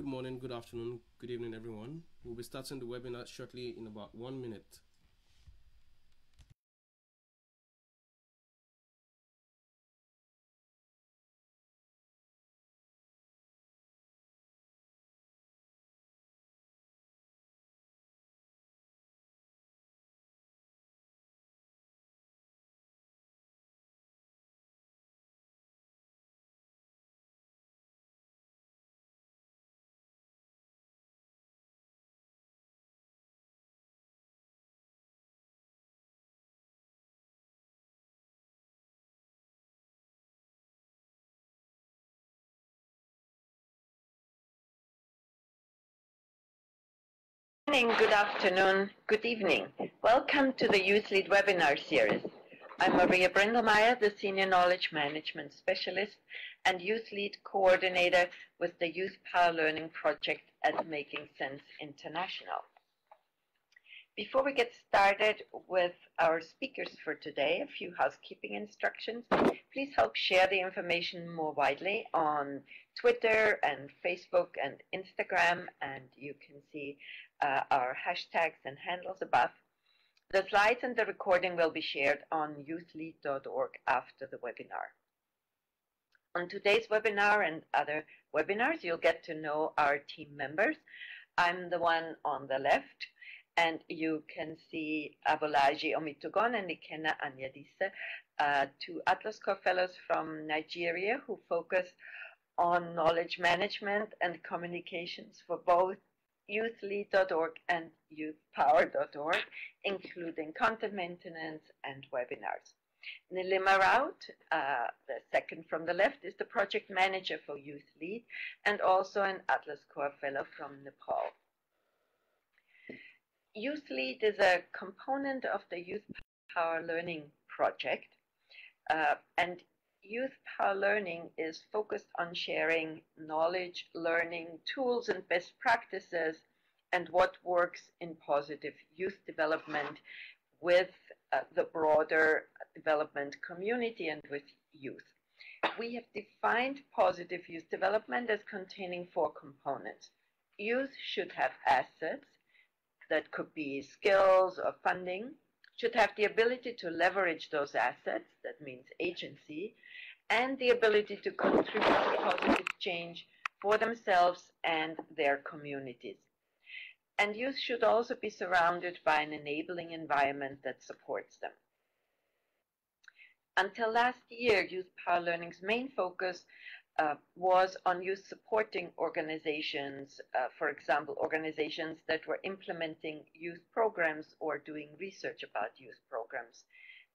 Good morning, good afternoon, good evening, everyone. We'll be starting the webinar shortly in about 1 minute. Good morning, good afternoon, good evening. Welcome to the YouthLead webinar series. I'm Maria Brindelmeyer, the Senior Knowledge Management Specialist and YouthLead Coordinator with the Youth Power Learning Project at Making Sense International. Before we get started with our speakers for today, a few housekeeping instructions. Please help share the information more widely on Twitter and Facebook and Instagram, and you can see our hashtags and handles above. The slides and the recording will be shared on youthlead.org after the webinar. On today's webinar and other webinars, you'll get to know our team members. I'm the one on the left, and you can see Abolaji Omitugon and Ikena Anyadise, two Atlas Core Fellows from Nigeria who focus on knowledge management and communications for both youthlead.org and youthpower.org, including content maintenance and webinars. Nilima Raut, the second from the left, is the project manager for YouthLead and also an Atlas Core Fellow from Nepal. YouthLead is a component of the Youth Power Learning project, and Youth Power Learning is focused on sharing knowledge, learning, tools, and best practices, and what works in positive youth development with the broader development community and with youth. We have defined positive youth development as containing 4 components. Youth should have assets that could be skills or funding, should have the ability to leverage those assets, that means agency, and the ability to contribute to positive change for themselves and their communities. And youth should also be surrounded by an enabling environment that supports them. Until last year, Youth Power Learning's main focus was on youth supporting organizations, for example, organizations that were implementing youth programs or doing research about youth programs.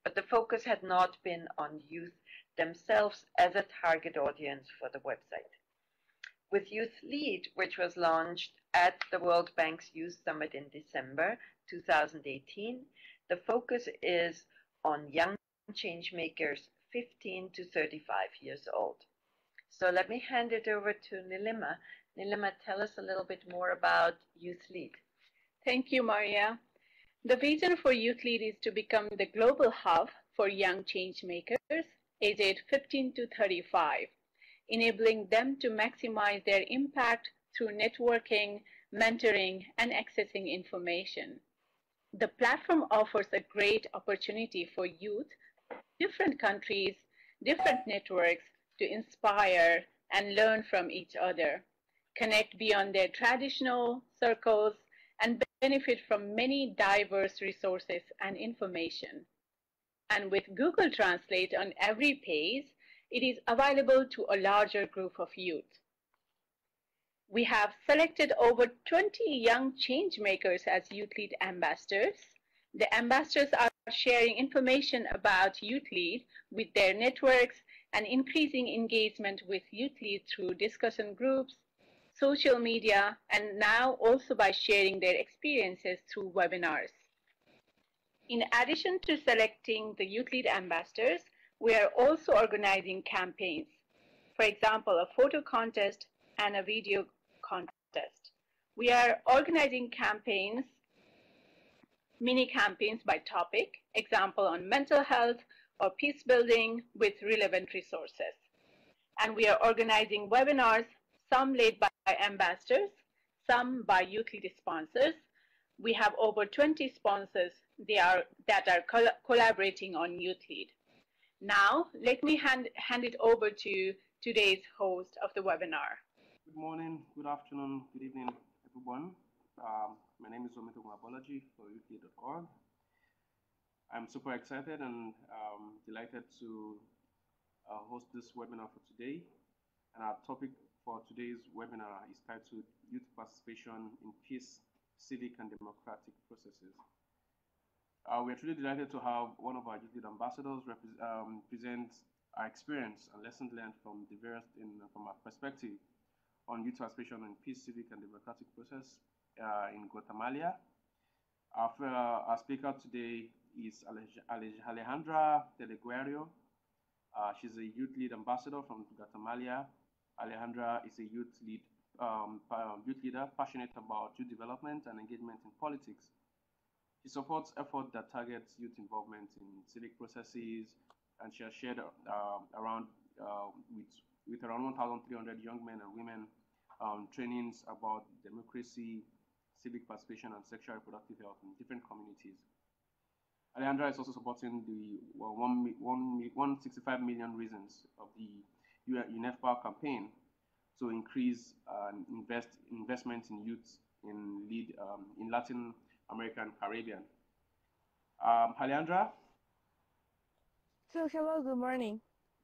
But the focus had not been on youth themselves as a target audience for the website. With YouthLead, which was launched at the World Bank's Youth Summit in December 2018, the focus is on young change makers 15 to 35 years old. So let me hand it over to Nilima. Nilima, tell us a little bit more about YouthLead. Thank you, Maria. The vision for YouthLead is to become the global hub for young change makers aged 15 to 35, enabling them to maximize their impact through networking, mentoring, and accessing information. The platform offers a great opportunity for youth, different countries, different networks to inspire and learn from each other, connect beyond their traditional circles, and benefit from many diverse resources and information. And with Google Translate on every page, it is available to a larger group of youth. We have selected over 20 young change makers as YouthLead ambassadors. The ambassadors are sharing information about YouthLead with their networks and increasing engagement with YouthLead through discussion groups, social media, and now also by sharing their experiences through webinars. In addition to selecting the YouthLead ambassadors, we are also organizing campaigns. For example, a photo contest and a video contest. We are organizing campaigns, mini campaigns by topic, example on mental health or peace building with relevant resources. And we are organizing webinars some led by ambassadors, some by YouthLead sponsors. We have over 20 sponsors that are collaborating on YouthLead. Now, let me hand it over to today's host of the webinar. Good morning, good afternoon, good evening, everyone. My name is Untitled for Youthlead.org. I'm super excited and delighted to host this webinar for today. And our topic for today's webinar is titled Youth Participation in Peace, Civic and Democratic Processes. We are truly delighted to have one of our Youthlead ambassadors present our experience and lessons learned from from our perspective on youth participation in peace, civic and democratic process in Guatemala. Our speaker today is Alejandra Teleguario. She's a Youthlead ambassador from Guatemala. Alejandra is a youth leader passionate about youth development and engagement in politics. She supports efforts that target youth involvement in civic processes, and she has shared with around 1,300 young men and women trainings about democracy, civic participation, and sexual and reproductive health in different communities. Alejandra is also supporting the 165 million reasons of the UNFPA campaign to increase investment in youth in Latin America and Caribbean. Alejandra? So, hello, good morning.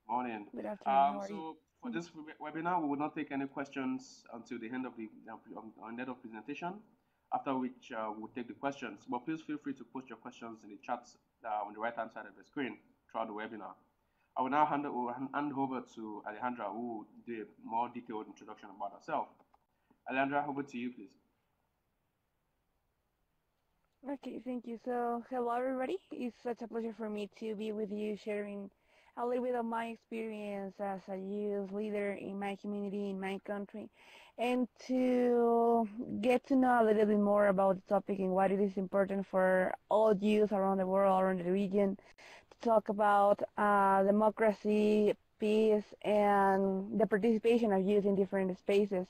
Morning. Good afternoon, how are you? For this webinar, we will not take any questions until the end of the presentation, after which we'll take the questions. But please feel free to post your questions in the chat on the right-hand side of the screen throughout the webinar. I will now hand over to Alejandra, who will do a more detailed introduction about herself. Alejandra, over to you, please. Okay, thank you. So, hello, everybody. It's such a pleasure for me to be with you, sharing a little bit of my experience as a youth leader in my community, in my country, and to get to know a little bit more about the topic and what it is important for all youth around the world, around the region, to talk about democracy, peace, and the participation of youth in different spaces.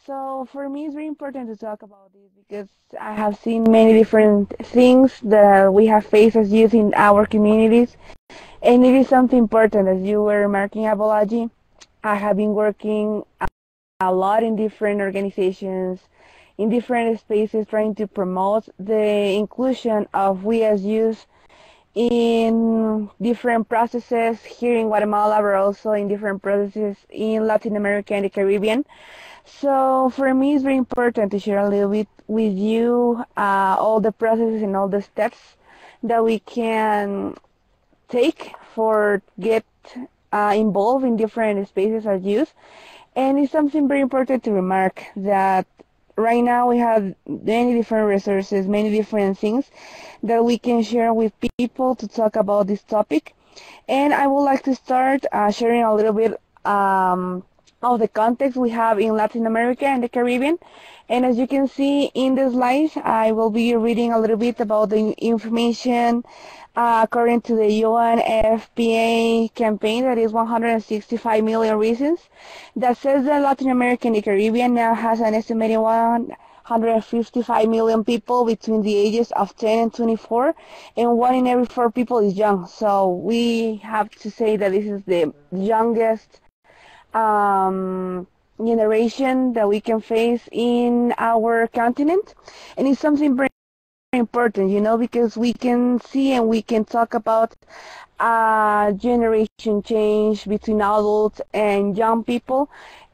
So for me, it's very important to talk about this because I have seen many different things that we have faced as youth in our communities, and it is something important. As you were remarking, Abolaji, I have been working a lot in different organizations, in different spaces, trying to promote the inclusion of we as youth in different processes here in Guatemala, but also in different processes in Latin America and the Caribbean. So for me, it's very important to share a little bit with you all the processes and all the steps that we can take for get involved in different spaces as youth. And it's something very important to remark that right now we have many different resources, many different things that we can share with people to talk about this topic. And I would like to start sharing a little bit of the context we have in Latin America and the Caribbean. And as you can see in the slides, I will be reading a little bit about the information according to the UNFPA campaign, that is 165 million reasons, that says that Latin America and the Caribbean now has an estimated 155 million people between the ages of 10 and 24, and 1 in every 4 people is young. So we have to say that this is the youngest generation that we can face in our continent, and it's something very important, you know, because we can see and we can talk about generation change between adults and young people.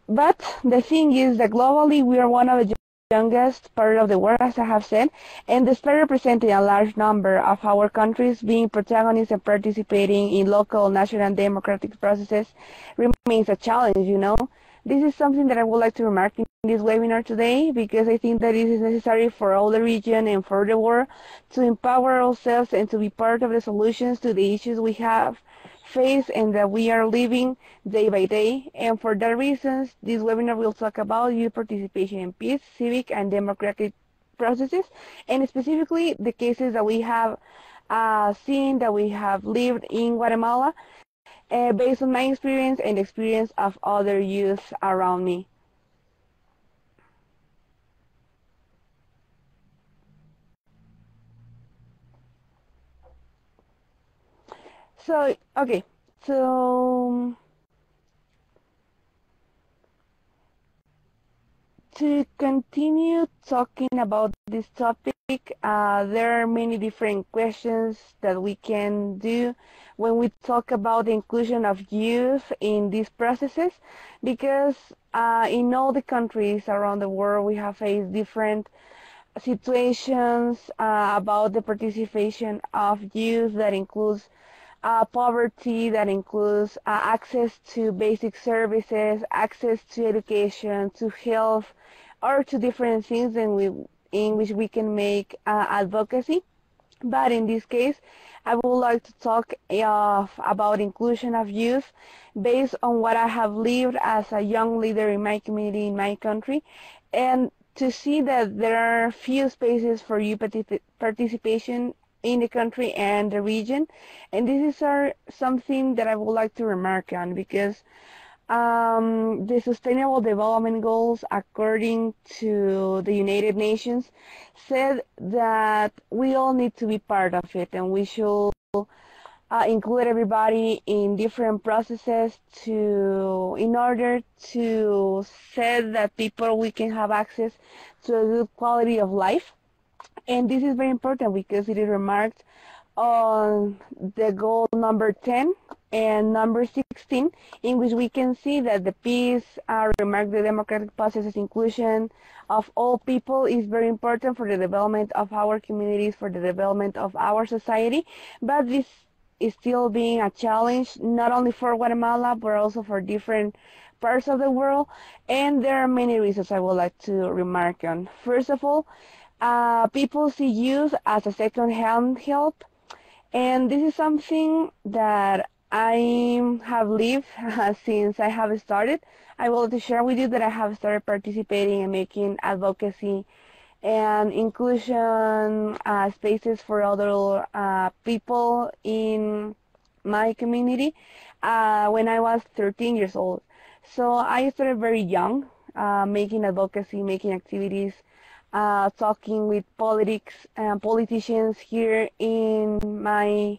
But the thing is that globally we are one of the youngest part of the world, as I have said, and despite representing a large number of our countries being protagonists and participating in local, national, and democratic processes remains a challenge, you know. This is something that I would like to remark in this webinar today, because I think that it is necessary for all the region and for the world to empower ourselves and to be part of the solutions to the issues we have faced and that we are living day by day. And for that reasons, this webinar will talk about youth participation in peace, civic, and democratic processes, and specifically the cases that we have seen, that we have lived in Guatemala, based on my experience and the experience of other youth around me. So, okay, so to continue talking about this topic, there are many different questions that we can do when we talk about the inclusion of youth in these processes, because in all the countries around the world we have faced different situations about the participation of youth that includes poverty, that includes access to basic services, access to education, to health, or to different things in which we can make advocacy. But in this case, I would like to talk about inclusion of youth based on what I have lived as a young leader in my community, in my country, and to see that there are few spaces for youth participation in the country and the region. And this is something that I would like to remark on, because the Sustainable Development Goals, according to the United Nations, said that we all need to be part of it, and we should include everybody in different processes in order to say that people we can have access to a good quality of life. And this is very important because it is remarked on the goal number 10 and number 16, in which we can see that the peace, remark the democratic processes, inclusion of all people is very important for the development of our communities, for the development of our society. But this is still being a challenge, not only for Guatemala, but also for different parts of the world. And there are many reasons I would like to remark on. First of all, people see youth as a second-hand help, and this is something that I have lived since I have started. I will to share with you that I have started participating and making advocacy and inclusion spaces for other people in my community when I was 13 years old. So I started very young, making advocacy, making activities, talking with politicians here in my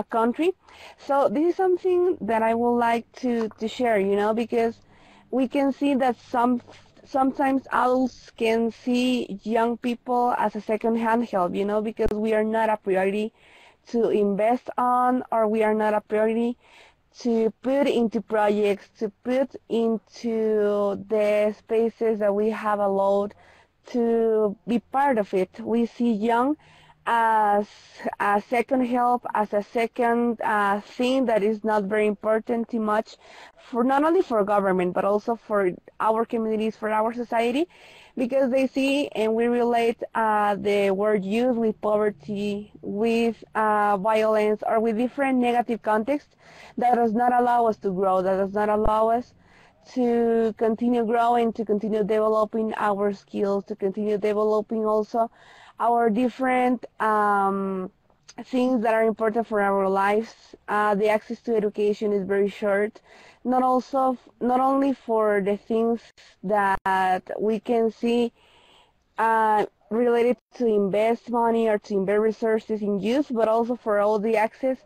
country. So this is something that I would like to share, because we can see that sometimes adults can see young people as a second-hand help, because we are not a priority to invest on, or we are not a priority to put into projects, to put into the spaces that we have allowed to be part of it. We see young as a second help, as a second thing that is not very important too much, for not only for government but also for our communities, for our society, because they see and we relate the word youth with poverty, with violence, or with different negative contexts that does not allow us to grow, that does not allow us to continue growing, to continue developing our skills, to continue developing also our different things that are important for our lives. The access to education is very short, not only for the things that we can see related to invest money or to invest resources in youth, but also for all the access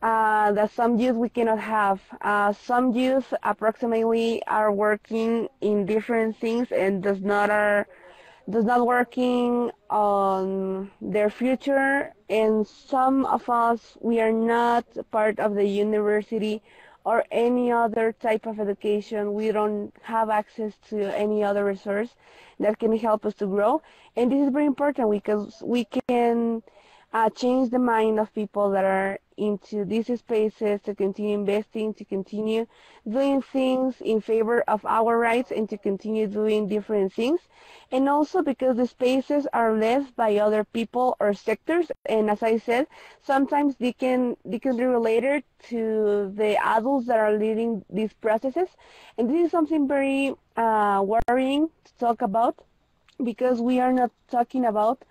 that some youth we cannot have. Some youth approximately are working in different things and does not working on their future, and some of us, we are not part of the university or any other type of education. We don't have access to any other resource that can help us to grow, and this is very important because we can change the mind of people that are into these spaces, to continue investing, to continue doing things in favor of our rights, and to continue doing different things. And also because the spaces are led by other people or sectors, and as I said, sometimes they can be related to the adults that are leading these processes. And this is something very worrying to talk about, because we are not talking about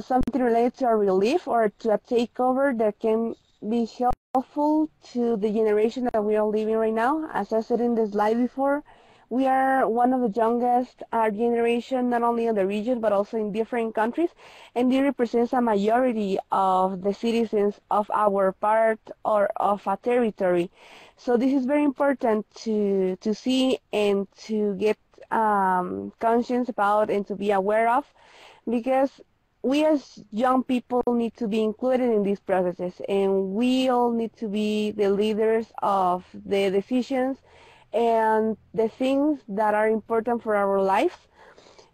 something related to a relief or to a takeover that can be helpful to the generation that we are living right now. As I said in the slide before, We are one of the youngest generation, not only in the region, but also in different countries, and it represents a majority of the citizens of our part or of a territory. So this is very important to see and to get conscious about and to be aware of, because we as young people need to be included in these processes, and we all need to be the leaders of the decisions and the things that are important for our lives.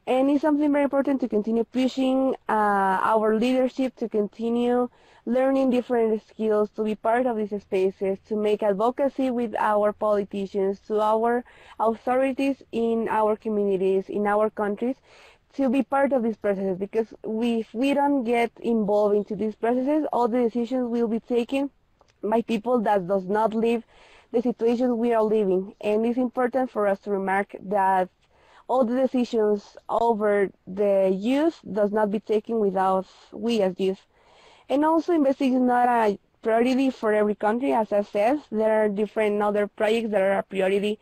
And it's something very important to continue pushing our leadership, to continue learning different skills, to be part of these spaces, to make advocacy with our politicians, to our authorities in our communities, in our countries, to be part of these processes. Because if we don't get involved into these processes, all the decisions will be taken by people that does not live the situation we are living. And it's important for us to remark that all the decisions over the youth does not be taken without we as youth. And also, investing is not a priority for every country. As I said, there are different other projects that are a priority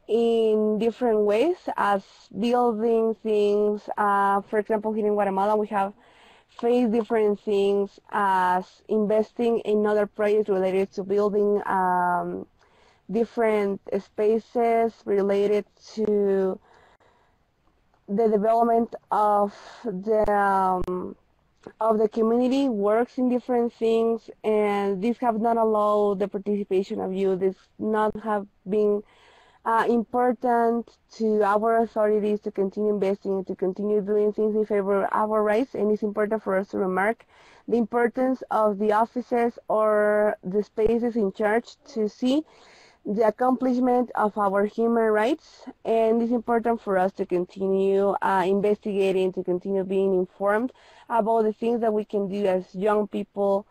in different ways, as building things. For example, here in Guatemala, we have faced different things as investing in other projects related to building different spaces related to the development of the community, works in different things, and these have not allowed the participation of youth. This not have been important to our authorities to continue investing, to continue doing things in favor of our rights. And it's important for us to remark the importance of the offices or the spaces in charge to see the accomplishment of our human rights. And it's important for us to continue investigating, to continue being informed about the things that we can do as young people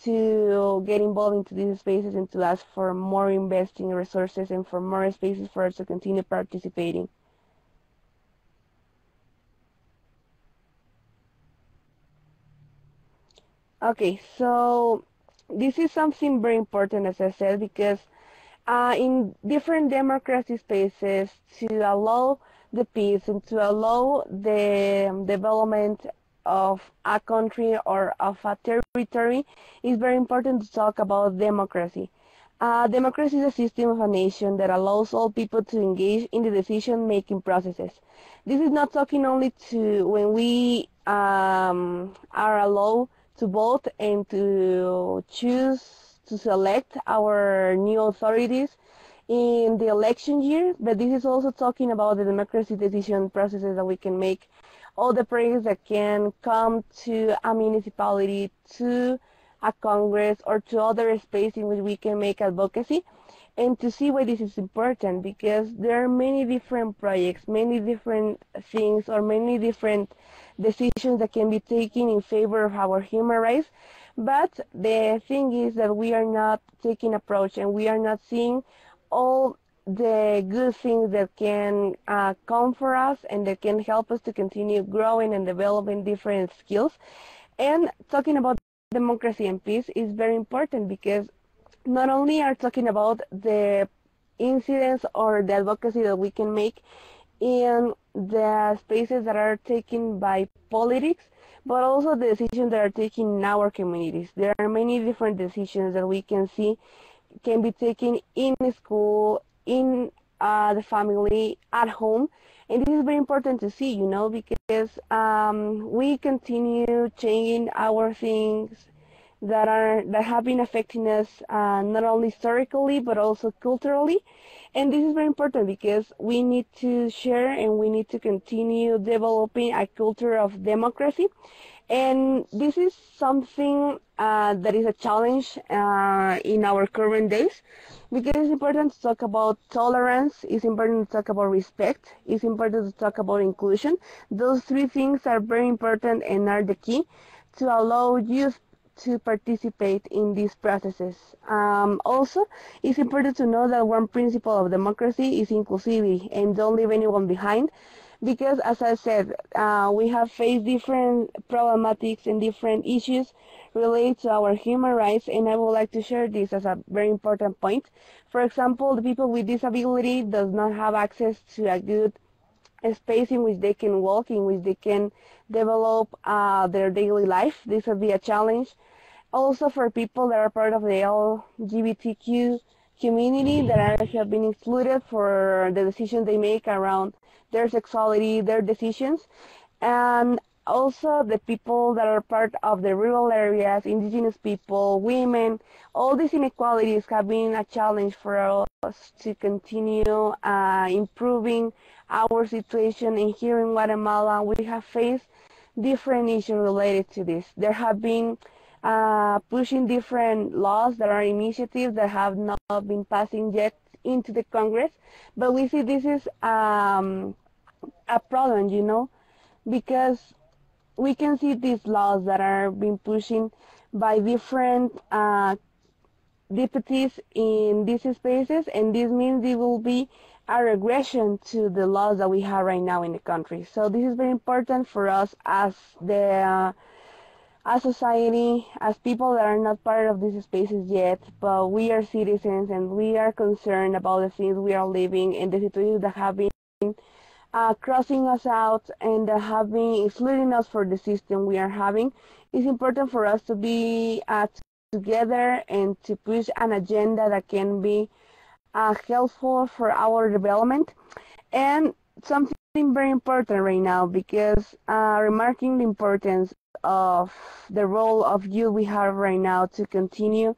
to get involved into these spaces and to ask for more investing resources and for more spaces for us to continue participating. Okay, so this is something very important, as I said, because in different democracy spaces, to allow the peace and to allow the development of a country or of a territory, it's very important to talk about democracy. Democracy is a system of a nation that allows all people to engage in the decision-making processes. This is not talking only to when we are allowed to vote and to choose to select our new authorities in the election year, but this is also talking about the democracy decision processes that we can make, all the projects that can come to a municipality, to a Congress, or to other space in which we can make advocacy, and to see why this is important, because there are many different projects, many different things, or many different decisions that can be taken in favor of our human rights. But the thing is that we are not taking approach, and we are not seeing all the good things that can come for us and that can help us to continue growing and developing different skills. And talking about democracy and peace is very important, because not only are talking about the incidents or the advocacy that we can make in the spaces that are taken by politics, but also the decisions that are taken in our communities. There are many different decisions that we can see can be taken in school, in the family, at home. And this is very important to see, because we continue changing our things that have been affecting us not only historically but also culturally. And this is very important because we need to share and we need to continue developing a culture of democracy. And this is something that is a challenge in our current days, because it's important to talk about tolerance, it's important to talk about respect, it's important to talk about inclusion. Those three things are very important and are the key to allow youth to participate in these processes. Also, it's important to know that one principle of democracy is inclusivity, and don't leave anyone behind, because, as I said, we have faced different problematics and different issues related to our human rights, and I would like to share this as a very important point. For example, the people with disability does not have access to a good space in which they can walk, in which they can develop their daily life. This will be a challenge. Also for people that are part of the LGBTQ community that have been excluded for the decisions they make around their sexuality, their decisions, and also the people that are part of the rural areas, indigenous people, women. All these inequalities have been a challenge for us to continue improving our situation. And here in Guatemala, we have faced different issues related to this. There have been pushing different laws that are initiatives that have not been passing yet into the Congress, but we see this is a problem, because we can see these laws that are being pushing by different deputies in these spaces, and this means it will be a regression to the laws that we have right now in the country. So this is very important for us as as society, as people that are not part of these spaces yet, but we are citizens and we are concerned about the things we are living and the situations that have been crossing us out and that have been excluding us for the system we are having. It's important for us to be together and to push an agenda that can be helpful for our development. And something very important right now, because remarking the importance of the role of youth we have right now to continue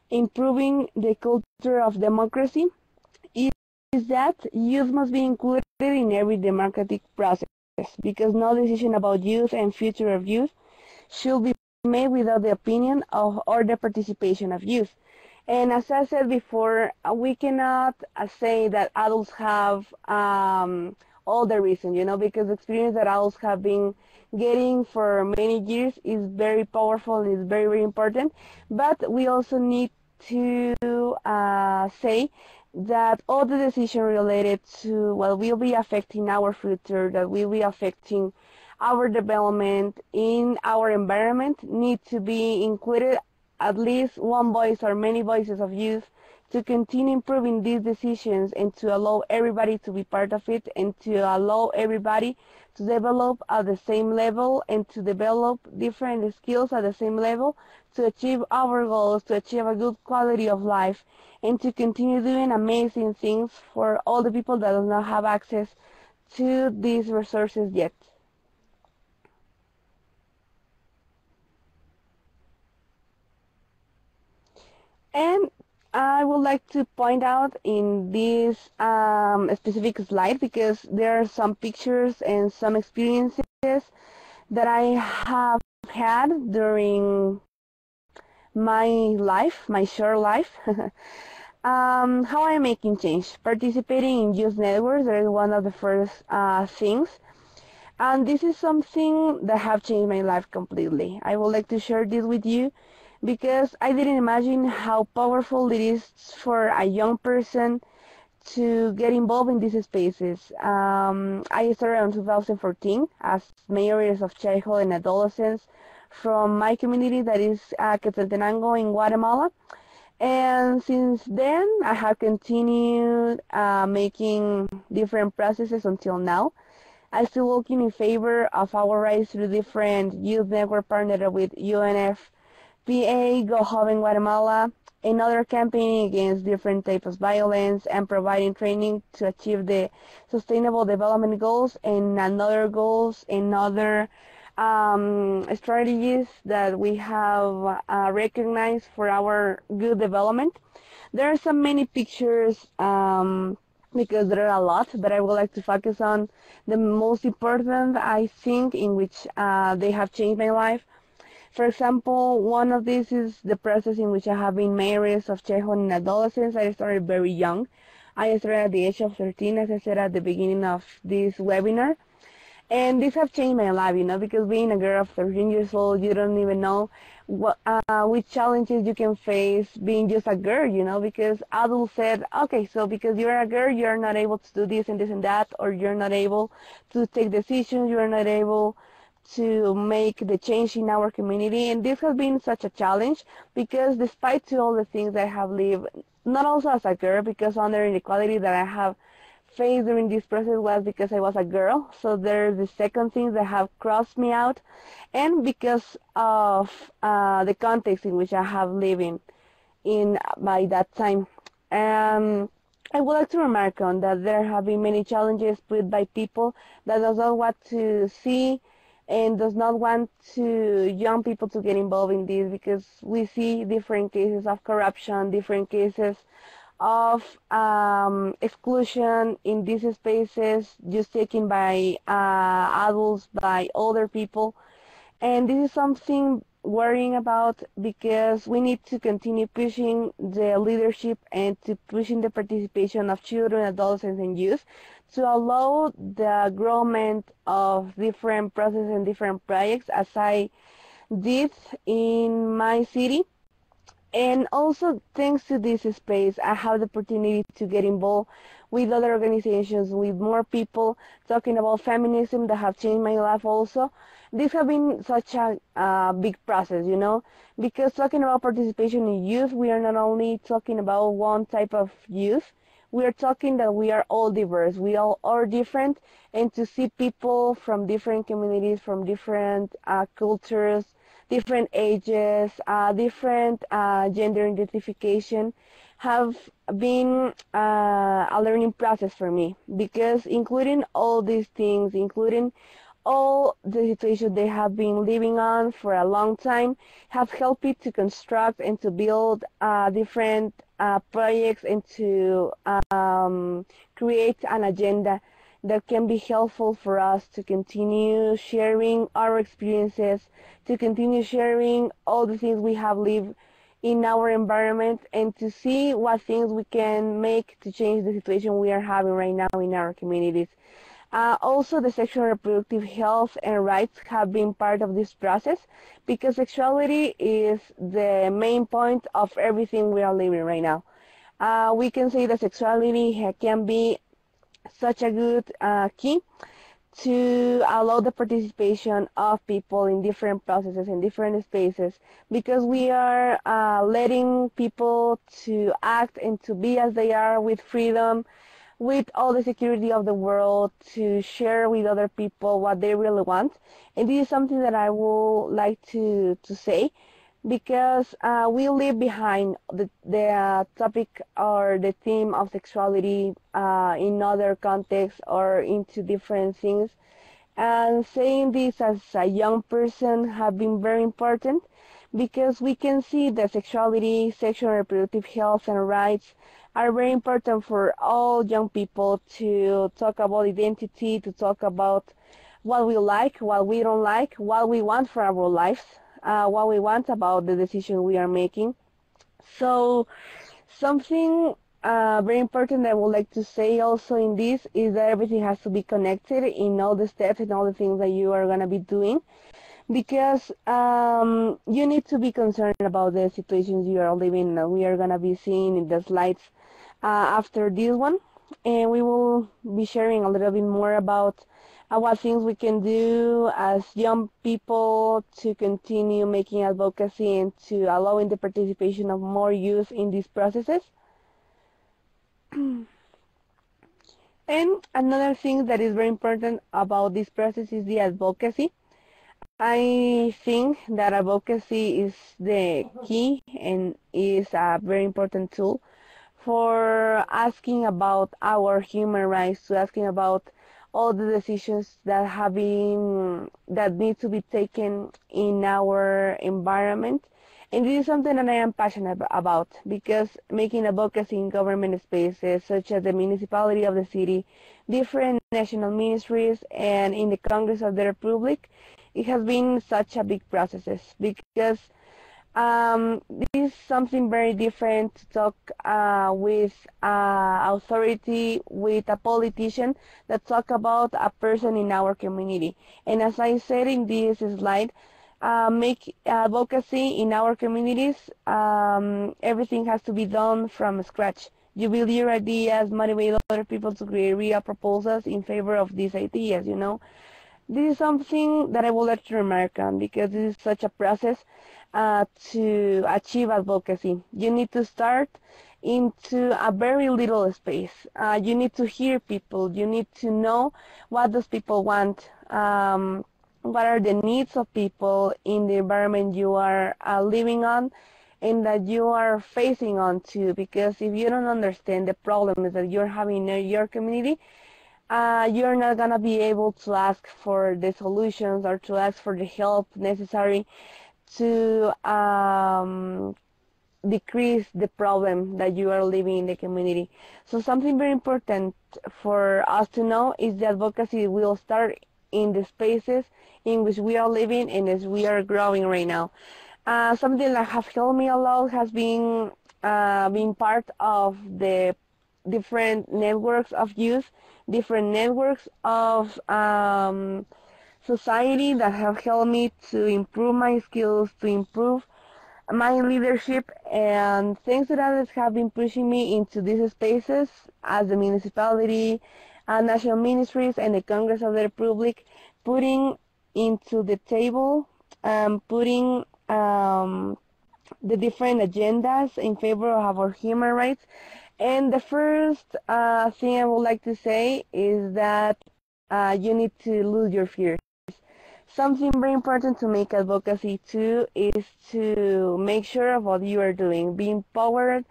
improving the culture of democracy, is that youth must be included in every democratic process, because no decision about youth and future of youth should be made without the opinion of or the participation of youth. And as I said before, we cannot say that adults have all the reason, because the experience that adults have been getting for many years is very powerful and is very, very important. But we also need to say that all the decisions related to what will be affecting our future, that will be affecting our development in our environment, need to be included at least one voice or many voices of youth to continue improving these decisions and to allow everybody to be part of it and to allow everybody to develop at the same level and to develop different skills at the same level to achieve our goals, to achieve a good quality of life, and to continue doing amazing things for all the people that do not have access to these resources yet. And I would like to point out in this specific slide, because there are some pictures and some experiences that I have had during my life, my short life. How I'm making change. Participating in youth networks, that is one of the first things. And this is something that have changed my life completely. I would like to share this with you because I didn't imagine how powerful it is for a young person to get involved in these spaces. I started in 2014 as mayors of childhood and adolescence from my community, that is Quetzaltenango in Guatemala. And since then, I have continued making different processes until now. I'm still working in favor of our rights through different youth network partnered with UNFPA, Go Home in Guatemala, another campaign against different types of violence and providing training to achieve the Sustainable Development Goals and another goals and other strategies that we have recognized for our good development. There are so many pictures because there are a lot, but I would like to focus on the most important, I think, in which they have changed my life. For example, one of these is the process in which I have been mayoress of childhood and adolescence. I started very young. I started at the age of 13, as I said at the beginning of this webinar. And this has changed my life, because being a girl of 13 years old, you don't even know which challenges you can face being just a girl, because adults said, okay, so because you're a girl, you're not able to do this and this and that, or you're not able to take decisions, you're not able to make the change in our community. And this has been such a challenge because despite to all the things I have lived, not also as a girl, because under inequality that I have faced during this process was because I was a girl. So there's the second thing that have crossed me out, and because of the context in which I have lived in by that time. I would like to remark on that there have been many challenges put by people that does not want to see and does not want to young people to get involved in this, because we see different cases of corruption, different cases of exclusion in these spaces, just taken by adults, by older people. And this is something worrying about, because we need to continue pushing the leadership and to pushing the participation of children, adolescents, and youth to allow the growth of different processes and different projects, as I did in my city. And also, thanks to this space, I have the opportunity to get involved with other organizations, with more people talking about feminism that have changed my life also. This has been such a big process, because talking about participation in youth, we are not only talking about one type of youth, we are talking that we are all diverse, we all are different, and to see people from different communities, from different cultures, different ages, different gender identification, have been a learning process for me, because including all these things, including all the situations they have been living on for a long time, have helped me to construct and to build different projects and to create an agenda that can be helpful for us to continue sharing our experiences, to continue sharing all the things we have lived in our environment, and to see what things we can make to change the situation we are having right now in our communities. Also, the sexual and reproductive health and rights have been part of this process, because sexuality is the main point of everything we are living right now. We can say that sexuality can be such a good key to allow the participation of people in different processes, in different spaces, because we are letting people to act and to be as they are, with freedom, with all the security of the world, to share with other people what they really want. And this is something that I would like to say, because we leave behind the topic or the theme of sexuality in other contexts or into different things. And saying this as a young person have been very important, because we can see that sexuality, sexual and reproductive health and rights are very important for all young people to talk about identity, to talk about what we like, what we don't like, what we want for our lives, what we want about the decision we are making. So something very important that I would like to say also in this is that everything has to be connected in all the steps and all the things that you are going to be doing, because you need to be concerned about the situations you are living in. We are going to be seeing in the slides after this one, and we will be sharing a little bit more about what things we can do as young people to continue making advocacy and to allowing the participation of more youth in these processes. And another thing that is very important about this process is the advocacy. I think that advocacy is the key and is a very important tool for asking about our human rights, to asking about all the decisions that need to be taken in our environment. And this is something that I am passionate about, because making advocacy in government spaces such as the municipality of the city, different national ministries, and in the Congress of the Republic, it has been such a big process, because this is something very different to talk with authority, with a politician that talk about a person in our community. And as I said in this slide, make advocacy in our communities, everything has to be done from scratch. You build your ideas, motivate other people to create real proposals in favor of these ideas, you know. This is something that I would like to remark on because this is such a process to achieve advocacy. You need to start into a very little space. You need to hear people. You need to know what those people want. What are the needs of people in the environment you are living on and that you are facing on too. Because if you don't understand the problems that you're having in your community, you're not going to be able to ask for the solutions or to ask for the help necessary to decrease the problem that you are living in the community. So something very important for us to know is that advocacy will start in the spaces in which we are living and as we are growing right now. Something that has helped me a lot has been being part of the different networks of youth, different networks of society that have helped me to improve my skills, to improve my leadership, and things that others have been pushing me into these spaces as the municipality, national ministries, and the Congress of the Republic, putting into the table, putting the different agendas in favor of our human rights. And the first thing I would like to say is that you need to lose your fears. Something very important to make advocacy too is to make sure of what you are doing, be empowered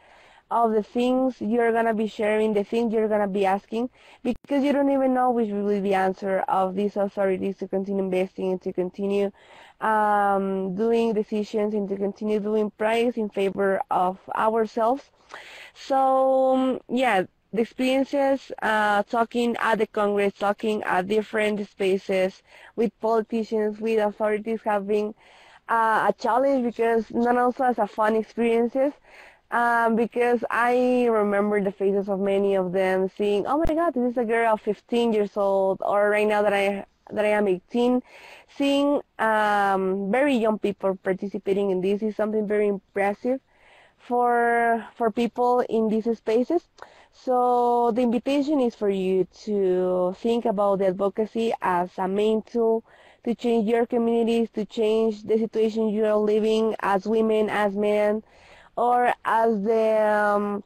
of the things you're going to be sharing, the things you're going to be asking, because you don't even know which will be the answer of these authorities to continue investing and to continue doing decisions and to continue doing price in favor of ourselves. So, yeah, the experiences talking at the Congress, talking at different spaces with politicians, with authorities have been a challenge because not also as a fun experiences, because I remember the faces of many of them seeing, oh my God, this is a girl of 15 years old, or right now that I am 18, seeing very young people participating in this is something very impressive for people in these spaces. So the invitation is for you to think about the advocacy as a main tool to change your communities, to change the situation you are living as women, as men, or as the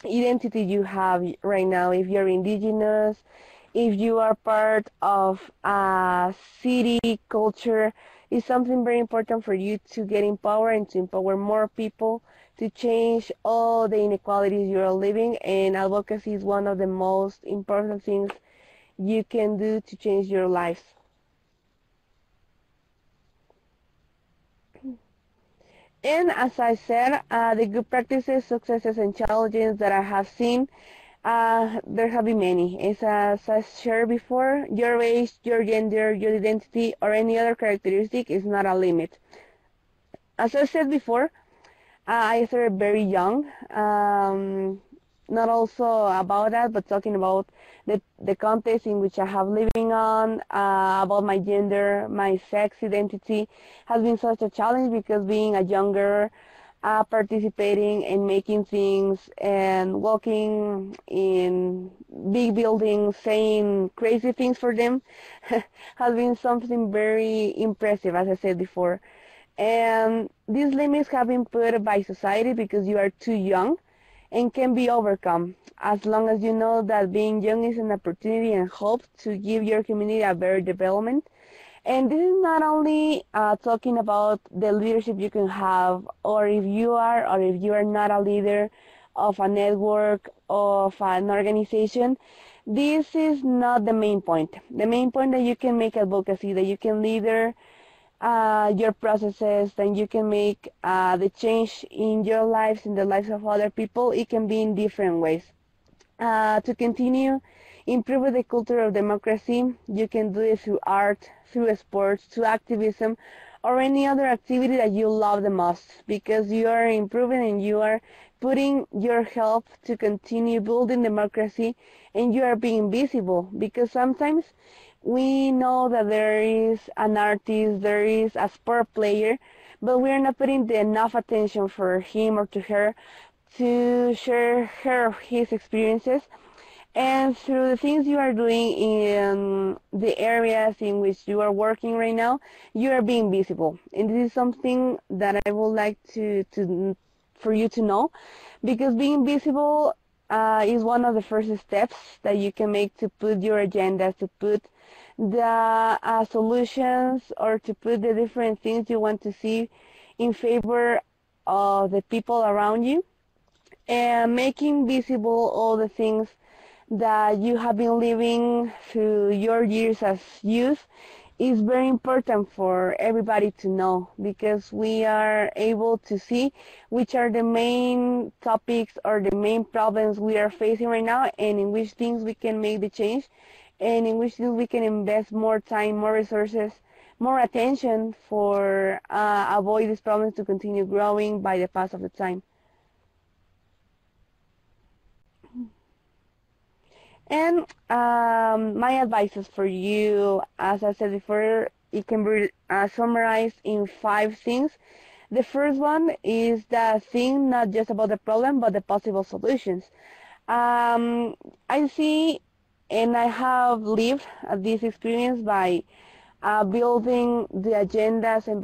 identity you have right now. If you're indigenous, if you are part of a city culture, it's something very important for you to get empowered and to empower more people to change all the inequalities you are living. And advocacy is one of the most important things you can do to change your lives. And as I said, the good practices, successes, and challenges that I have seen, there have been many. As I shared before, your race, your gender, your identity, or any other characteristic is not a limit. As I said before, I started very young. Not also about that, but talking about the context in which I have living on, about my gender, my sex identity, has been such a challenge because being a younger, participating and making things and walking in big buildings, saying crazy things for them, has been something very impressive, as I said before. And these limits have been put by society because you are too young and can be overcome as long as you know that being young is an opportunity and hope to give your community a better development. And this is not only talking about the leadership you can have, or if you are or if you are not a leader of a network, of an organization. This is not the main point. The main point that you can make advocacy, that you can leader your processes, and you can make the change in your lives, in the lives of other people, it can be in different ways. To continue improving the culture of democracy, you can do it through art, through sports, through activism, or any other activity that you love the most, because you are improving and you are putting your help to continue building democracy, and you are being visible. Because sometimes we know that there is an artist, there is a sport player, but we are not putting enough attention for him or to her to share her or his experiences. And through the things you are doing in the areas in which you are working right now, you are being visible. And this is something that I would like for you to know, because being visible is one of the first steps that you can make to put your agendas, to put the solutions, or to put the different things you want to see in favor of the people around you, and making visible all the things that you have been living through your years as youth is very important for everybody to know, because we are able to see which are the main topics or the main problems we are facing right now, and in which things we can make the change, and in which things we can invest more time, more resources, more attention for avoid these problems to continue growing by the pass of the time. And my advices for you, as I said before, it can be summarized in 5 things. The first one is the thing not just about the problem, but the possible solutions. I see, and I have lived this experience by building the agendas and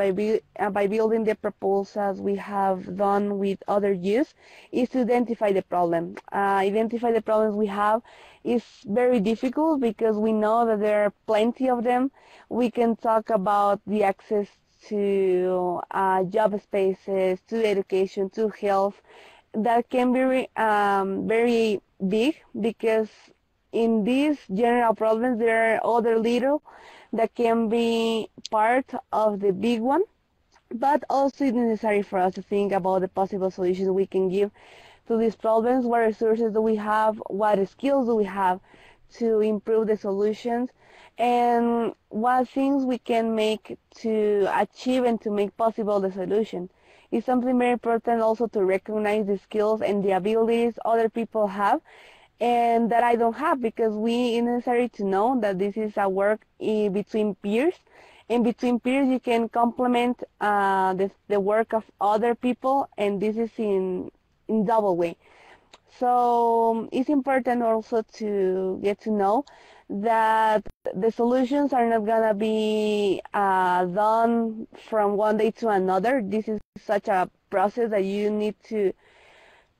by building the proposals we have done with other youth, is to identify the problem. Identify the problems we have is very difficult, because we know that there are plenty of them. We can talk about the access to job spaces, to education, to health, that can be very big, because in these general problems there are other little that can be part of the big one. But also it's necessary for us to think about the possible solutions we can give to these problems. What resources do we have? What skills do we have to improve the solutions? And what things we can make to achieve and to make possible the solution. It's something very important also to recognize the skills and the abilities other people have, and that I don't have, because it's necessary to know that this is a work between peers, and between peers you can complement the work of other people, and this is in double way. So it's important also to get to know that the solutions are not gonna be done from one day to another. This is such a process that you need to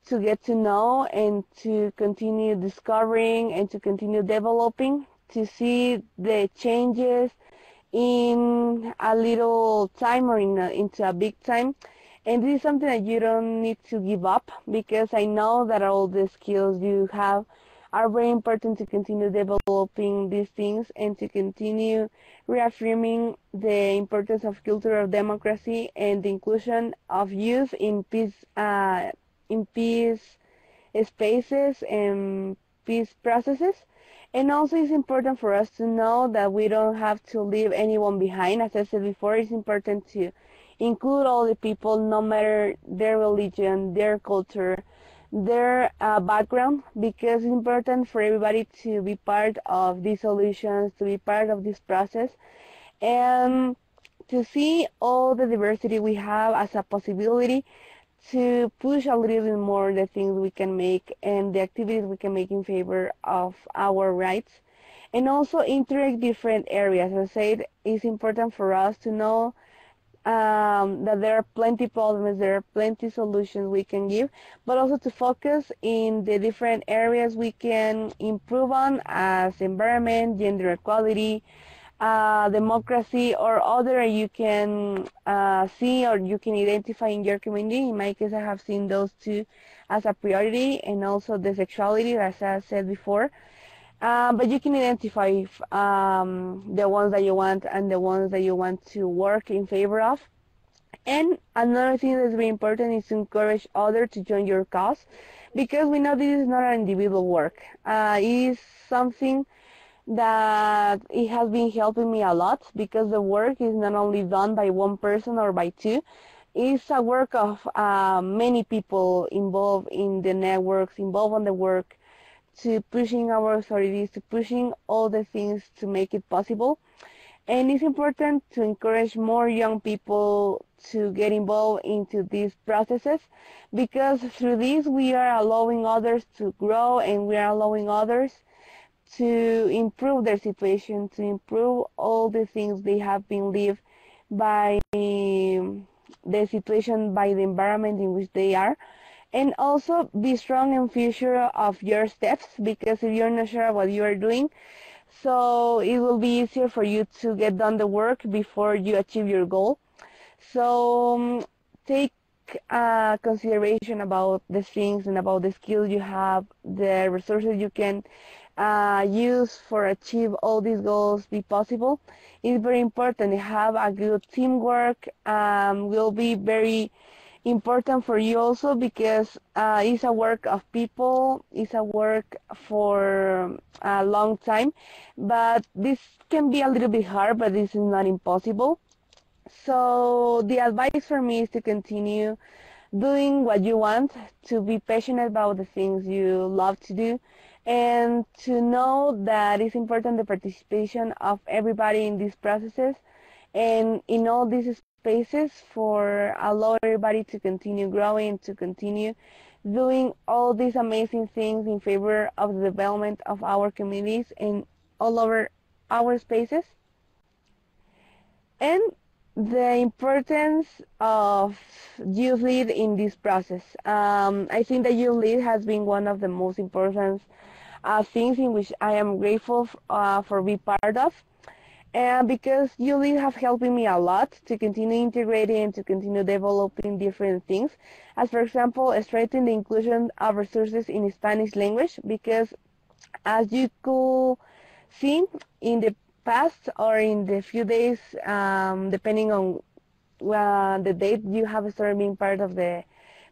get to know, and to continue discovering, and to continue developing, to see the changes in a little time or into a big time. And this is something that you don't need to give up, because I know that all the skills you have are very important to continue developing these things, and to continue reaffirming the importance of culture of democracy and the inclusion of youth in peace spaces and peace processes. And also it's important for us to know that we don't have to leave anyone behind. As I said before, it's important to include all the people, no matter their religion, their culture, their background, because it's important for everybody to be part of these solutions, to be part of this process, and to see all the diversity we have as a possibility to push a little bit more the things we can make and the activities we can make in favor of our rights, and also interact different areas. As I said, it's important for us to know that there are plenty problems, there are plenty solutions we can give, but also to focus in the different areas we can improve on, as environment, gender equality, democracy, or other you can see or you can identify in your community. In my case, I have seen those two as a priority, and also the sexuality, as I said before. But you can identify the ones that you want and the ones that you want to work in favor of. And another thing that's very important is to encourage others to join your cause, because we know this is not an individual work. It is something that it has been helping me a lot, because the work is not only done by one person or by two. It's a work of many people involved in the networks, involved on the work, to pushing our authorities, to pushing all the things to make it possible. And it's important to encourage more young people to get involved into these processes, because through this we are allowing others to grow, and we are allowing others to improve their situation, to improve all the things they have been lived by the situation, by the environment in which they are. And also be strong and future of your steps, because if you're not sure what you are doing, so it will be easier for you to get done the work before you achieve your goal. So take consideration about the things and about the skills you have, the resources you can use for achieve all these goals be possible. It's very important to have a good teamwork. Will be very important for you also, because it's a work of people, it's a work for a long time, but this can be a little bit hard, but this is not impossible. So the advice for me is to continue doing what you want, to be passionate about the things you love to do, and to know that it's important the participation of everybody in these processes and in all these spaces, for allow everybody to continue growing, to continue doing all these amazing things in favor of the development of our communities and all over our spaces. And the importance of YouthLead in this process. I think that YouthLead has been one of the most important things in which I am grateful for being part of. And because YouthLead have helped me a lot to continue integrating and to continue developing different things, as for example, strengthening the inclusion of resources in Spanish language, because as you could see in the past or in the few days, depending on the date you have started being part of the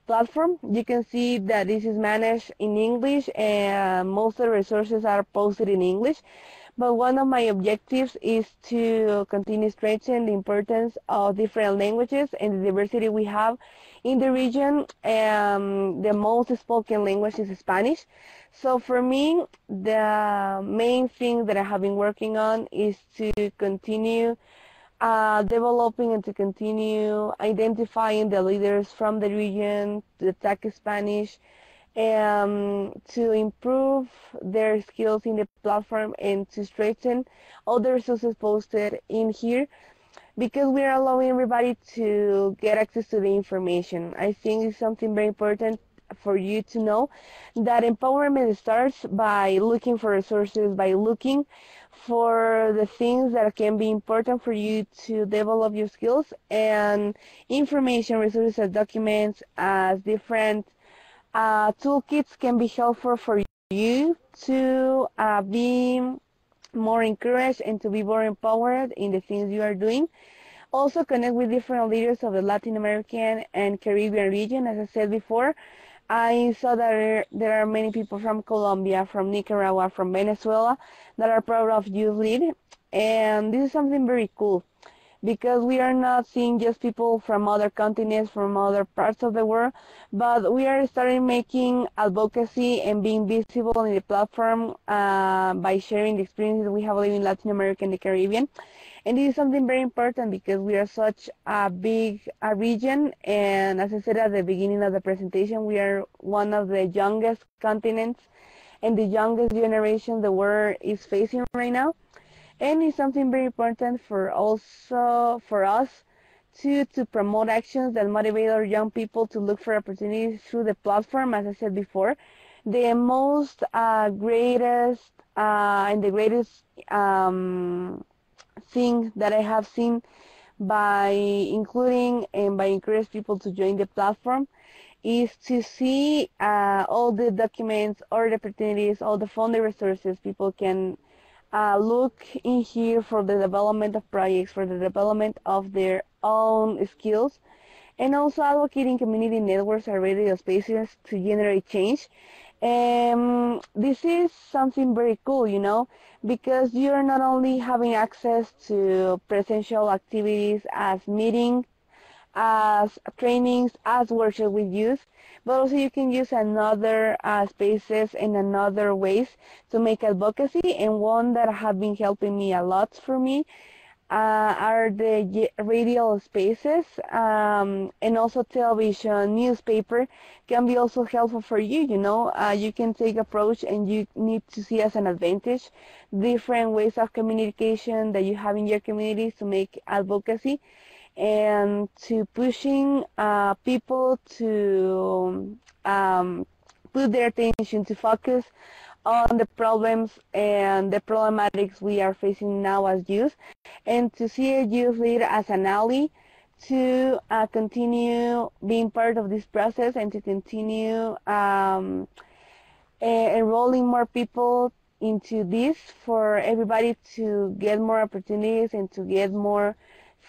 platform, you can see that this is managed in English and most of the resources are posted in English. But one of my objectives is to continue strengthening the importance of different languages and the diversity we have in the region. The most spoken language is Spanish. So for me, the main thing that I have been working on is to continue developing and to continue identifying the leaders from the region to attack Spanish, to improve their skills in the platform and to strengthen all the resources posted in here, because we are allowing everybody to get access to the information. I think it's something very important for you to know that empowerment starts by looking for resources, by looking for the things that can be important for you to develop your skills, and information, resources, as documents, as different toolkits can be helpful for you to be more encouraged and to be more empowered in the things you are doing. Also connect with different leaders of the Latin American and Caribbean region. As I said before, I saw that there are many people from Colombia, from Nicaragua, from Venezuela that are proud of YouthLead, and this is something very cool, because we are not seeing just people from other continents, from other parts of the world, but we are starting making advocacy and being visible in the platform by sharing the experiences we have living in Latin America and the Caribbean. And this is something very important because we are such a big region, and as I said at the beginning of the presentation, we are one of the youngest continents and the youngest generation the world is facing right now. And it's something very important for also for us to promote actions that motivate our young people to look for opportunities through the platform. As I said before, the most greatest and the greatest thing that I have seen by including and by encouraging people to join the platform is to see all the documents, all the opportunities, all the funding resources people can look in here for the development of projects, for the development of their own skills, and also advocating community networks or radio spaces to generate change. This is something very cool, you know, because you're not only having access to presential activities as meetings, as trainings, as workshops with youth, but also you can use another spaces and another ways to make advocacy. And one that have been helping me a lot for me are the radio spaces, and also television, newspaper can be also helpful for you. You know, you can take approach and you need to see as an advantage different ways of communication that you have in your communities to make advocacy and to pushing people to put their attention to focus on the problems and the problematics we are facing now as youth, and to see a youth leader as an ally to continue being part of this process and to continue enrolling more people into this for everybody to get more opportunities and to get more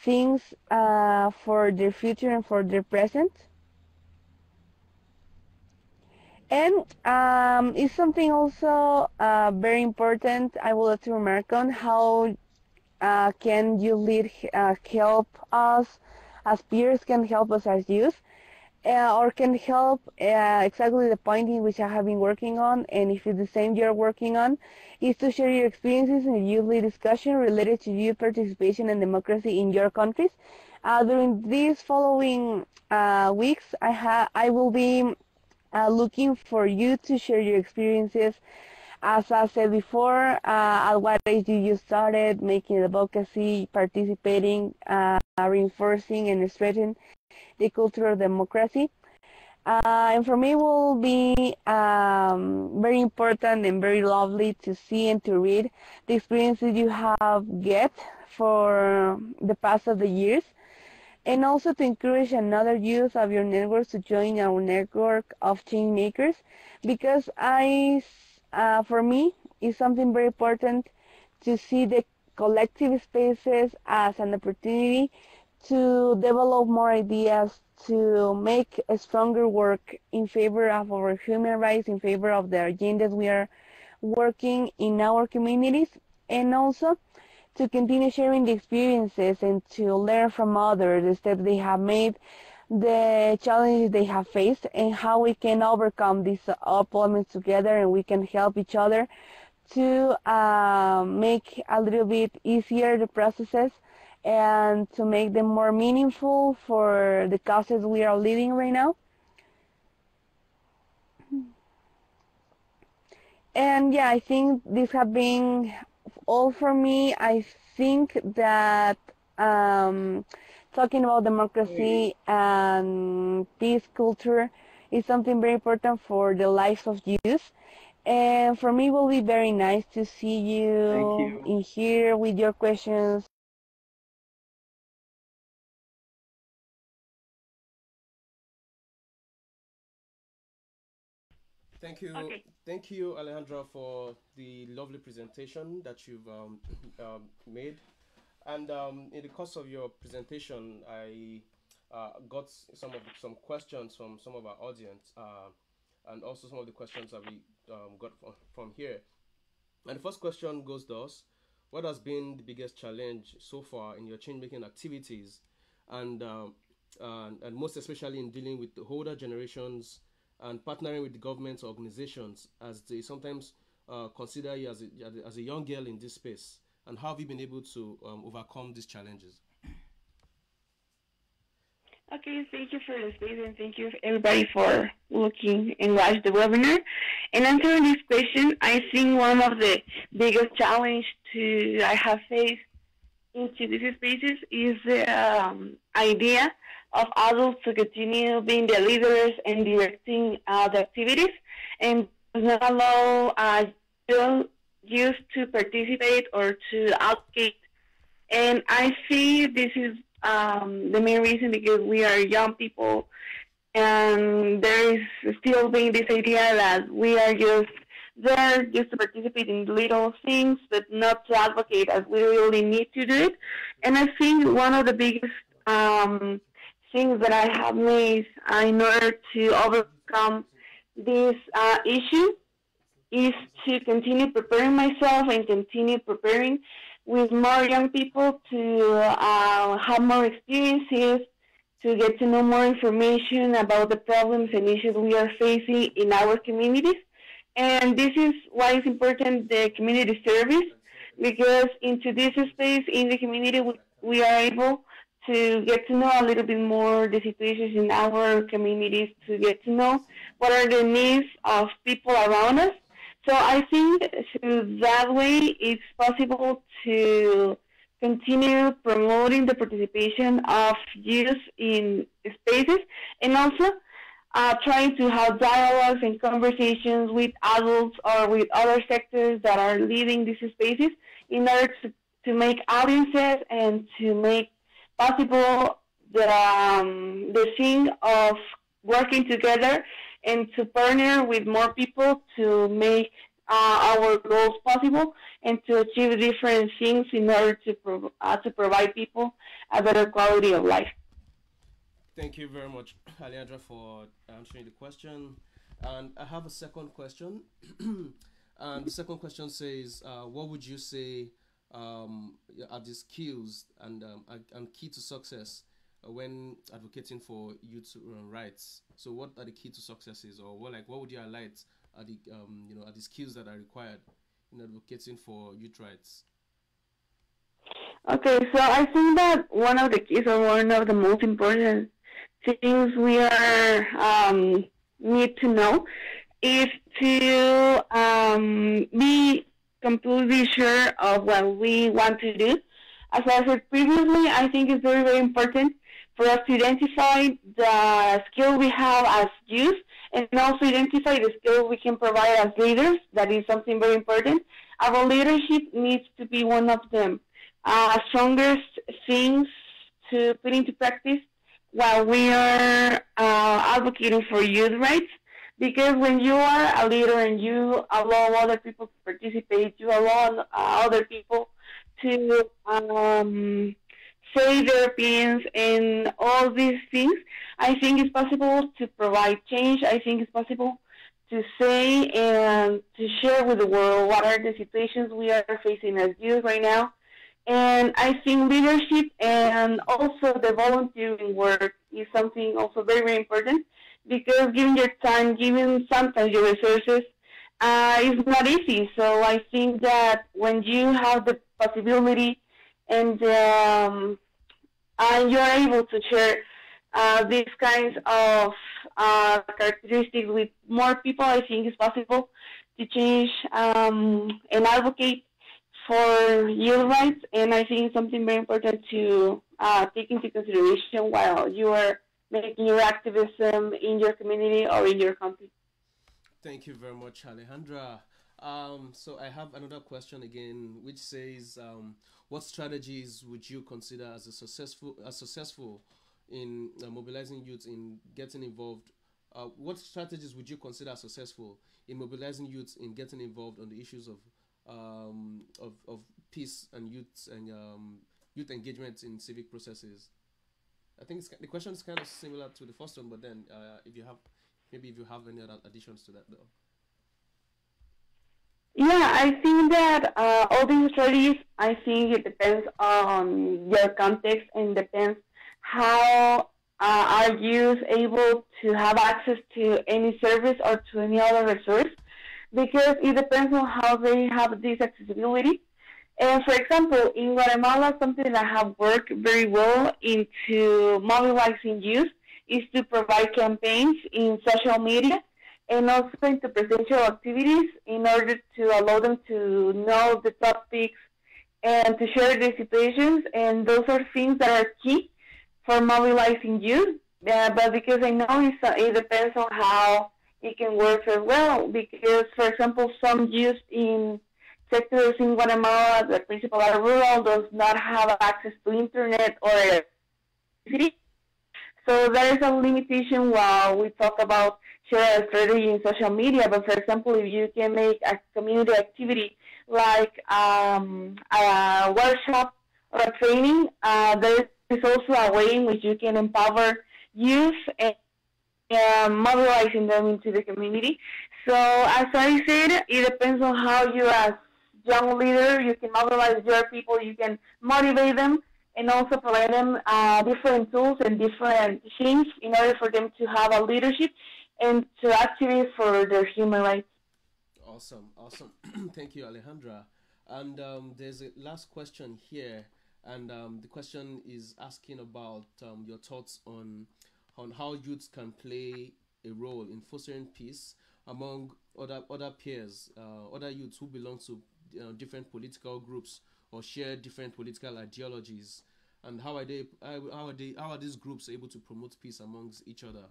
things for their future and for their present. And it's something also very important I would like to remark on how can YouthLead help us as peers, can help us as youth, or can help exactly the point in which I have been working on, and if it's the same you're working on, is to share your experiences in the YouthLead discussion related to youth participation and democracy in your countries. During these following weeks, I will be looking for you to share your experiences. As I said before, at what age you started making advocacy, participating, reinforcing and strengthening the culture of democracy. And for me, it will be very important and very lovely to see and to read the experiences you have get for the past of the years, and also to encourage another youth of your networks to join our network of change makers, because for me, it's something very important to see the collective spaces as an opportunity to develop more ideas, to make a stronger work in favor of our human rights, in favor of the agendas we are working in our communities, and also to continue sharing the experiences and to learn from others the steps they have made, the challenges they have faced, and how we can overcome these problems together, and we can help each other to make a little bit easier the processes and to make them more meaningful for the causes we are leading right now. And yeah, I think this has been all for me. I think that talking about democracy and peace culture is something very important for the lives of youth. And for me, it will be very nice to see you in here with your questions. Thank you. Okay. Thank you, Alejandra, for the lovely presentation that you've made. And in the course of your presentation, I got some questions from some of our audience, and also some of the questions that we got from here. And the first question goes thus: what has been the biggest challenge so far in your change-making activities, and most especially in dealing with the older generations and partnering with the government organizations, as they sometimes consider you as a young girl in this space? And how have you been able to overcome these challenges? Okay, thank you for the space, and thank you everybody for looking and watch the webinar. And answering this question, I think one of the biggest challenge I have faced into these spaces is the idea of adults to continue being the leaders and directing the activities, and not allow youth to participate or to advocate. And I see this is the main reason, because we are young people, and there is still being this idea that we are just there just to participate in little things, but not to advocate as we really need to do it. And I think one of the biggest things that I have made in order to overcome this issue is to continue preparing myself and continue preparing with more young people to have more experiences, to get to know more information about the problems and issues we are facing in our communities. And this is why it's important, the community service, because into this space in the community, we are able to get to know a little bit more the situations in our communities, to get to know what are the needs of people around us. So I think through that way, it's possible to continue promoting the participation of youth in spaces, and also trying to have dialogues and conversations with adults or with other sectors that are leading these spaces in order to make audiences and to make possible the thing of working together and to partner with more people to make our goals possible and to achieve different things in order to provide people a better quality of life. Thank you very much, Alejandra, for answering the question. And I have a second question. And the second question says, what would you say are the skills and key to success when advocating for youth rights? So what are the key to successes, or what would you highlight are the are the skills that are required in advocating for youth rights? Okay, so I think that one of the keys, or one of the most important things we are need to know is to be completely sure of what we want to do. As I said previously, I think it's very, very important for us to identify the skill we have as youth, and also identify the skill we can provide as leaders. That is something very important. Our leadership needs to be one of the strongest things to put into practice while we are advocating for youth rights. Because when you are a leader and you allow other people to participate, you allow other people to say their opinions and all these things, I think it's possible to provide change. I think it's possible to say and to share with the world what are the situations we are facing as youth right now. And I think leadership and also the volunteering work is something also very, very important, because giving your time, giving sometimes your resources is not easy. So I think that when you have the possibility and you're able to share these kinds of characteristics with more people, I think it's possible to change and advocate for youth rights. And I think it's something very important to take into consideration while you are making your activism in your community or in your country. Thank you very much, Alejandra. So I have another question again, which says, what strategies would you consider as successful in mobilizing youth in getting involved? What strategies would you consider successful in mobilizing youth in getting involved on the issues of peace and youth engagement in civic processes? I think the question is kind of similar to the first one, but then if you have any other additions to that, though. Yeah, I think that all these strategies, I think it depends on your context and depends how are youth able to have access to any service or to any other resource, because it depends on how they have this accessibility. And for example, in Guatemala, something that have worked very well into mobilizing youth is to provide campaigns in social media and also into presential activities in order to allow them to know the topics and to share their situations. And those are things that are key for mobilizing youth. But because I know it depends on how it can work as well. Because, for example, some youth in sectors in Guatemala, the principal are rural, does not have access to internet or electricity. So there is a limitation while we talk about share a strategy in social media. But for example, if you can make a community activity like a workshop or a training, there is also a way in which you can empower youth and mobilizing them into the community. So as I said, it depends on how you as young leader, you can mobilize your people, you can motivate them, and also provide them different tools and different things in order for them to have a leadership and to activate for their human rights. Awesome, awesome. Thank you, Alejandra. And there's a last question here, and the question is asking about your thoughts on how youths can play a role in fostering peace among other peers, other youths who belong to different political groups or share different political ideologies, and how are these groups able to promote peace amongst each other?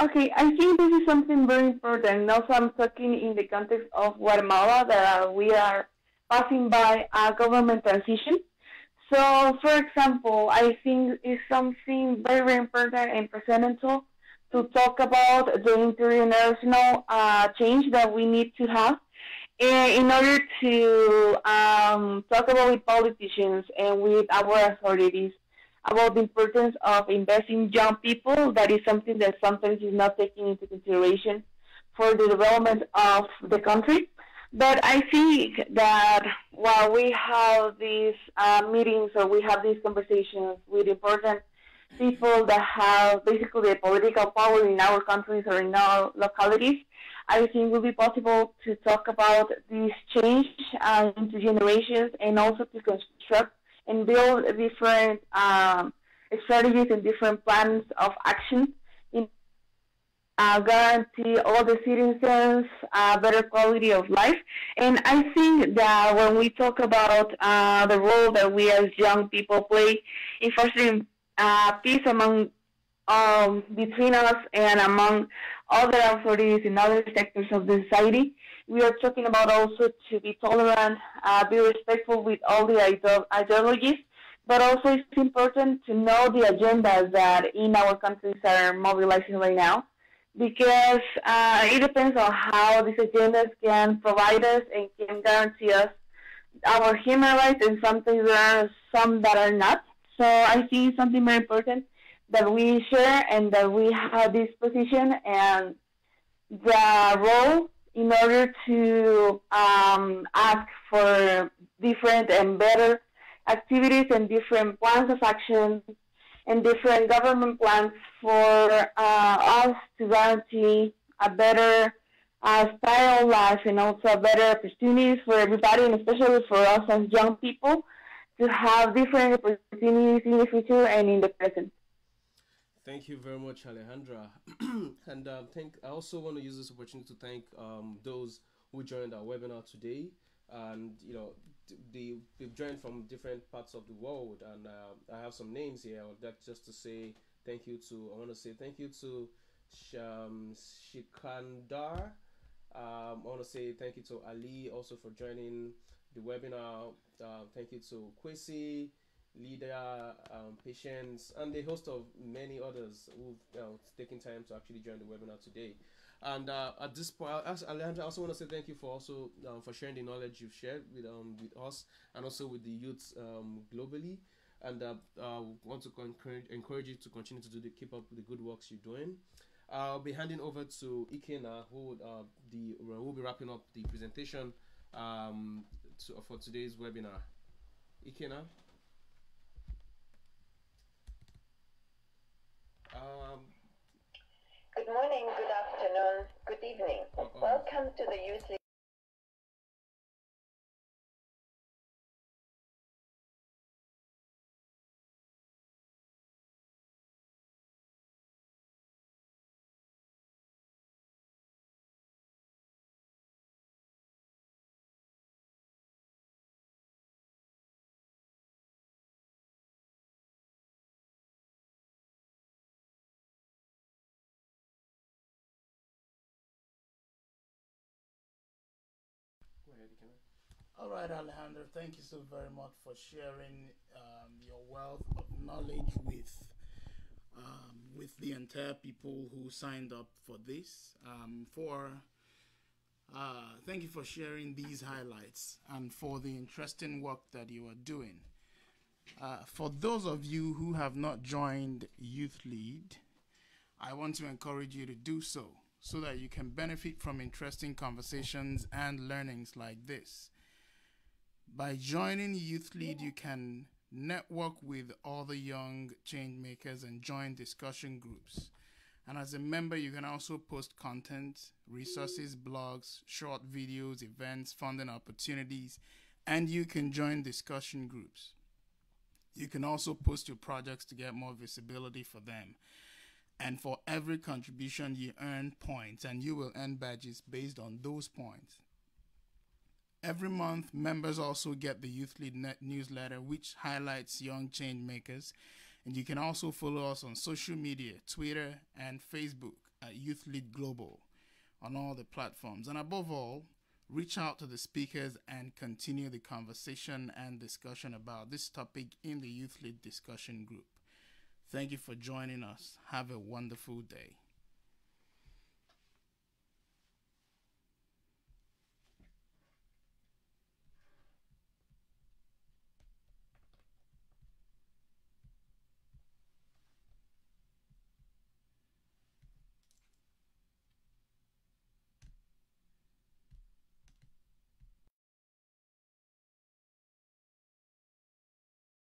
Okay, I think this is something very important. Also, I'm talking in the context of Guatemala that we are passing by a government transition. So, for example, I think it's something very, very important and presidential to talk about the international change that we need to have in order to talk about with politicians and with our authorities about the importance of investing in young people. That is something that sometimes is not taken into consideration for the development of the country. But I think that while we have these meetings or we have these conversations with important people that have basically the political power in our countries or in our localities, I think it will be possible to talk about this change into generations and also to construct and build different strategies and different plans of action in guarantee all the citizens a better quality of life. And I think that when we talk about the role that we as young people play in fostering peace among between us and among other authorities in other sectors of the society, we are talking about also to be tolerant, be respectful with all the ideologies, but also it's important to know the agendas that in our countries are mobilizing right now, because it depends on how these agendas can provide us and can guarantee us our human rights, and sometimes there are some that are not. So I think it's something very important that we share and that we have this position and the role in order to ask for different and better activities and different plans of action and different government plans for us to guarantee a better style of life and also better opportunities for everybody, and especially for us as young people to have different opportunities in the future and in the present. Thank you very much, Alejandra. And I also want to use this opportunity to thank those who joined our webinar today. And they've joined from different parts of the world. And I have some names here. I would like just to say thank you to. I want to say thank you to Shikandar. I want to say thank you to Ali also for joining the webinar. Thank you to Kwesi, Leader, Patience, and a host of many others who've taken time to actually join the webinar today. And at this point, Alejandra, I also want to say thank you for also for sharing the knowledge you've shared with us and also with the youths globally. And want to encourage you to continue to keep up the good works you're doing. I'll be handing over to Ikena, who will be wrapping up the presentation for today's webinar. Ikena. Good morning, good afternoon, good evening. Welcome to the Youthlead. All right, Alejandro, thank you so very much for sharing your wealth of knowledge with the entire people who signed up for this. Thank you for sharing these highlights and for the interesting work that you are doing. For those of you who have not joined YouthLead, I want to encourage you to do so that you can benefit from interesting conversations and learnings like this. By joining YouthLead, you can network with other young change makers and join discussion groups. And as a member, you can also post content, resources, blogs, short videos, events, funding opportunities, and you can join discussion groups. You can also post your projects to get more visibility for them. And for every contribution, you earn points, and you will earn badges based on those points. Every month, members also get the YouthLead newsletter, which highlights young change makers. And you can also follow us on social media, Twitter and Facebook at YouthLead Global on all the platforms. And above all, reach out to the speakers and continue the conversation and discussion about this topic in the YouthLead discussion group. Thank you for joining us. Have a wonderful day.